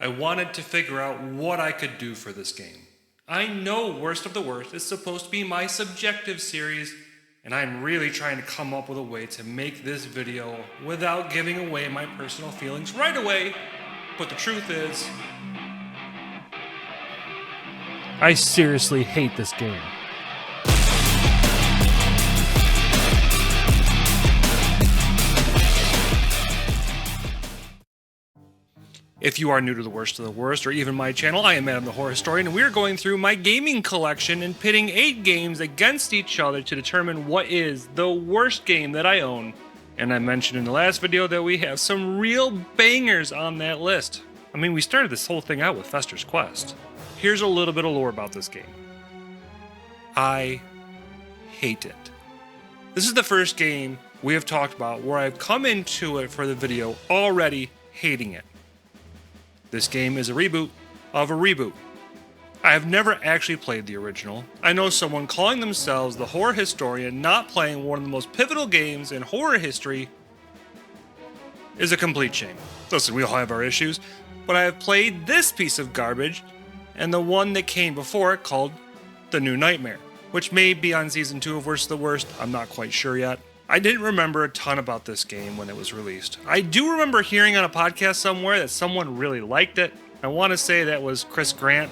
I wanted to figure out what I could do for this game. I know Worst of the Worst is supposed to be my subjective series, and I'm really trying to come up with a way to make this video without giving away my personal feelings right away, but the truth is, I seriously hate this game. if you are new to the Worst of the Worst, or even my channel, I am Adam the Horror Historian, and we are going through my gaming collection and pitting 8 games against each other to determine what is the worst game that I own. And I mentioned in the last video that we have some real bangers on that list. I mean, we started this whole thing out with Fester's Quest. Here's a little bit of lore about this game. I hate it. This is the first game we have talked about where I've come into it for the video already hating it. This game is a reboot of a reboot. I have never actually played the original. I know someone calling themselves the Horror Historian not playing one of the most pivotal games in horror history is a complete shame. Listen, we all have our issues, but I have played this piece of garbage and the one that came before it called The New Nightmare, which may be on Season 2 of Worst of the Worst, I'm not quite sure yet. I didn't remember a ton about this game when it was released. I do remember hearing on a podcast somewhere that someone really liked it. I want to say that was Chris Grant.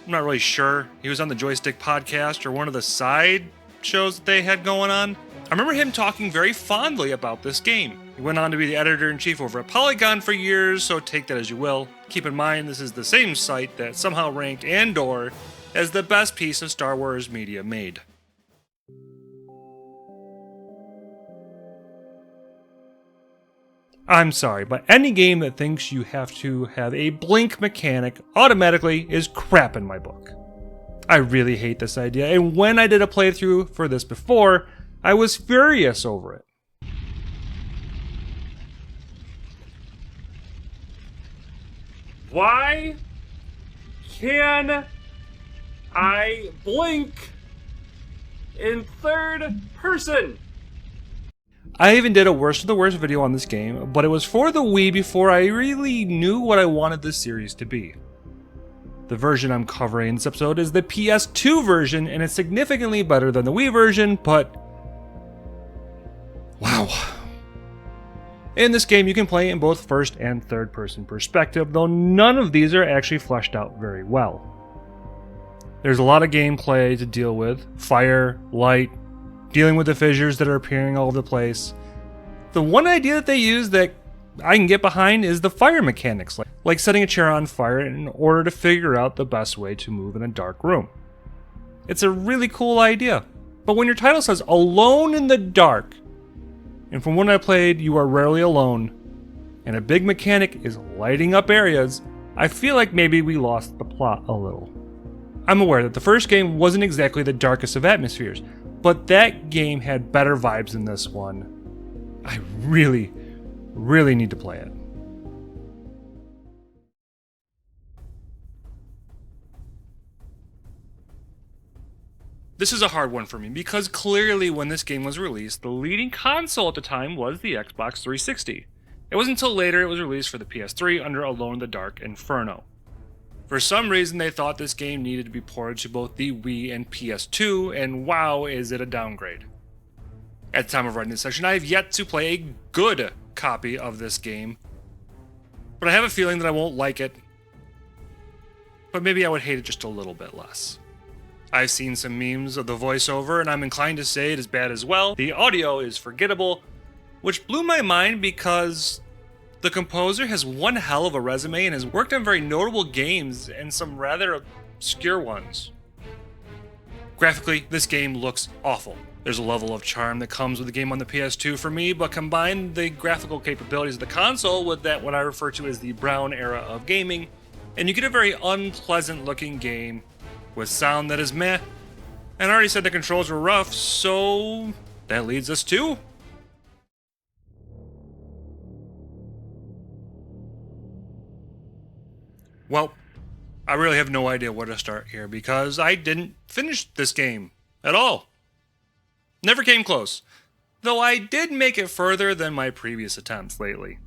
I'm not really sure. He was on the Joystick podcast or one of the side shows that they had going on. I remember him talking very fondly about this game. He went on to be the editor-in-chief over at Polygon for years, so take that as you will. Keep in mind, this is the same site that somehow ranked Andor as the best piece of Star Wars media made. I'm sorry, but any game that thinks you have to have a blink mechanic automatically is crap in my book. I really hate this idea, and when I did a playthrough for this before, I was furious over it. Why can I blink in third person? I even did a Worst of the Worst video on this game, but it was for the Wii before I really knew what I wanted this series to be. The version I'm covering in this episode is the PS2 version, and it's significantly better than the Wii version, but wow. In this game, you can play in both first and third person perspective, though none of these are actually fleshed out very well. There's a lot of gameplay to deal with: fire, light, dealing with the fissures that are appearing all over the place. The one idea that they use that I can get behind is the fire mechanics, like setting a chair on fire in order to figure out the best way to move in a dark room. It's a really cool idea, but when your title says Alone in the Dark, and from when I played you are rarely alone, and a big mechanic is lighting up areas, I feel like maybe we lost the plot a little. I'm aware that the first game wasn't exactly the darkest of atmospheres, but that game had better vibes than this one. I really need to play it. This is a hard one for me because clearly when this game was released, the leading console at the time was the Xbox 360. It wasn't until later it was released for the PS3 under Alone in the Dark Inferno. For some reason, they thought this game needed to be ported to both the Wii and PS2, and wow, is it a downgrade. At the time of writing this section, I have yet to play a good copy of this game, but I have a feeling that I won't like it, but maybe I would hate it just a little bit less. I've seen some memes of the voiceover, and I'm inclined to say it is bad as well. The audio is forgettable, which blew my mind because the composer has one hell of a resume and has worked on very notable games and some rather obscure ones. Graphically, this game looks awful. There's a level of charm that comes with the game on the PS2 for me, but combine the graphical capabilities of the console with that what I refer to as the brown era of gaming, and you get a very unpleasant looking game with sound that is meh. And I already said the controls were rough, so that leads us to well, I really have no idea where to start here because I didn't finish this game at all. Never came close, though I did make it further than my previous attempts lately.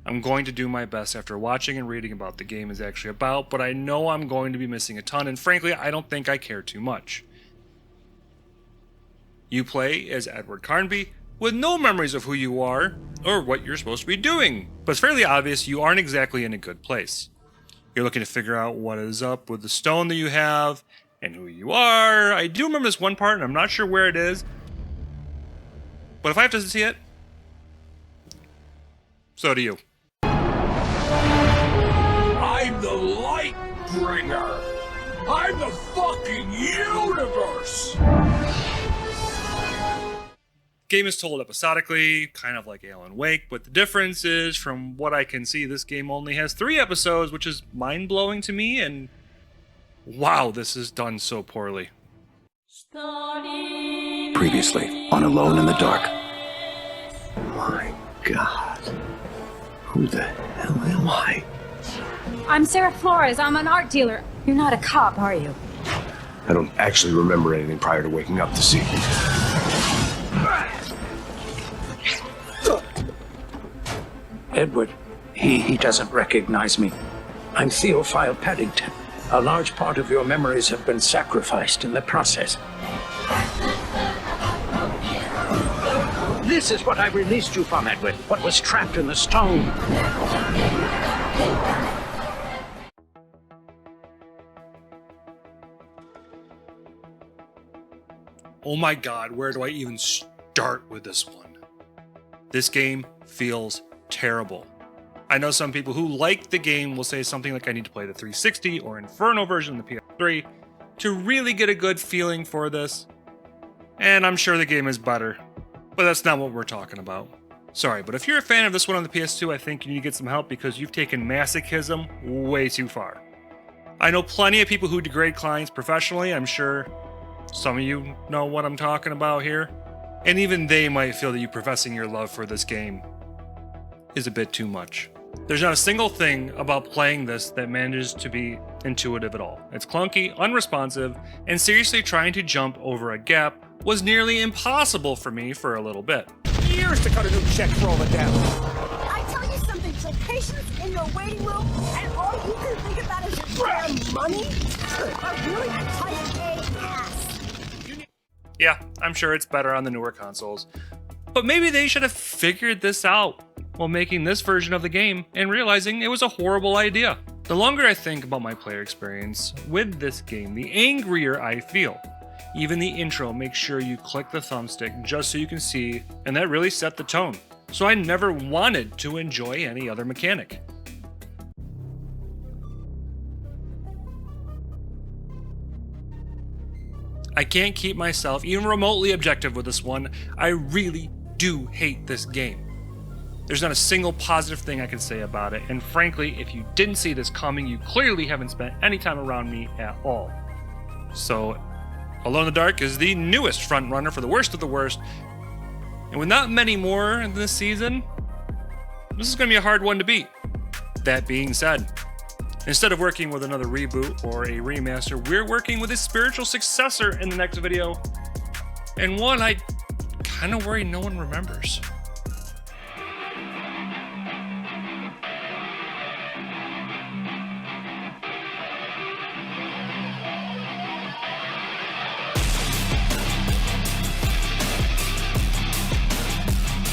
I'm going to do my best after watching and reading about the game is actually about, but I know I'm going to be missing a ton, and frankly, I don't think I care too much. You play as Edward Carnby, with no memories of who you are or what you're supposed to be doing, but it's fairly obvious you aren't exactly in a good place. You're looking to figure out what is up with the stone that you have and who you are. I do remember this one part, and I'm not sure where it is, but if I have to see it, so do you. I'm the light bringer. I'm the fucking universe. Game is told episodically, kind of like Alan Wake, but the difference is, from what I can see, this game only has 3 episodes, which is mind-blowing to me, and wow, this is done so poorly. Previously on Alone in the Dark. My God. Who the hell am I? I'm Sarah Flores. I'm an art dealer. You're not a cop, are you? I don't actually remember anything prior to waking up this evening. Edward, he doesn't recognize me. I'm Theophile Paddington. A large part of your memories have been sacrificed in the process. This is what I released you from, Edward. What was trapped in the stone. Oh my God, where do I even start with this one? This game feels terrible. I know some people who like the game will say something like I need to play the 360 or Inferno version of the PS3 to really get a good feeling for this. And I'm sure the game is better, but that's not what we're talking about. Sorry, but if you're a fan of this one on the PS2, I think you need to get some help because you've taken masochism way too far. I know plenty of people who degrade clients professionally. I'm sure some of you know what I'm talking about here. And even they might feel that you professing your love for this game is a bit too much. There's not a single thing about playing this that manages to be intuitive at all. It's clunky, unresponsive, and seriously trying to jump over a gap was nearly impossible for me for a little bit. Years to cut a new check for all the damage. I tell you something, take patience in your waiting room, and all you can think about is your damn money? I really tight A ass. Yeah, I'm sure it's better on the newer consoles, but maybe they should have figured this out while making this version of the game and realizing it was a horrible idea. The longer I think about my player experience with this game, the angrier I feel. Even the intro makes sure you click the thumbstick just so you can see, and that really set the tone. So I never wanted to enjoy any other mechanic. I can't keep myself even remotely objective with this one. I really do hate this game. There's not a single positive thing I can say about it, and frankly, if you didn't see this coming, you clearly haven't spent any time around me at all. So, Alone in the Dark is the newest frontrunner for the worst of the worst, and with not many more in this season, this is going to be a hard one to beat. That being said, instead of working with another reboot or a remaster, we're working with a spiritual successor in the next video, and one I kind of worry no one remembers.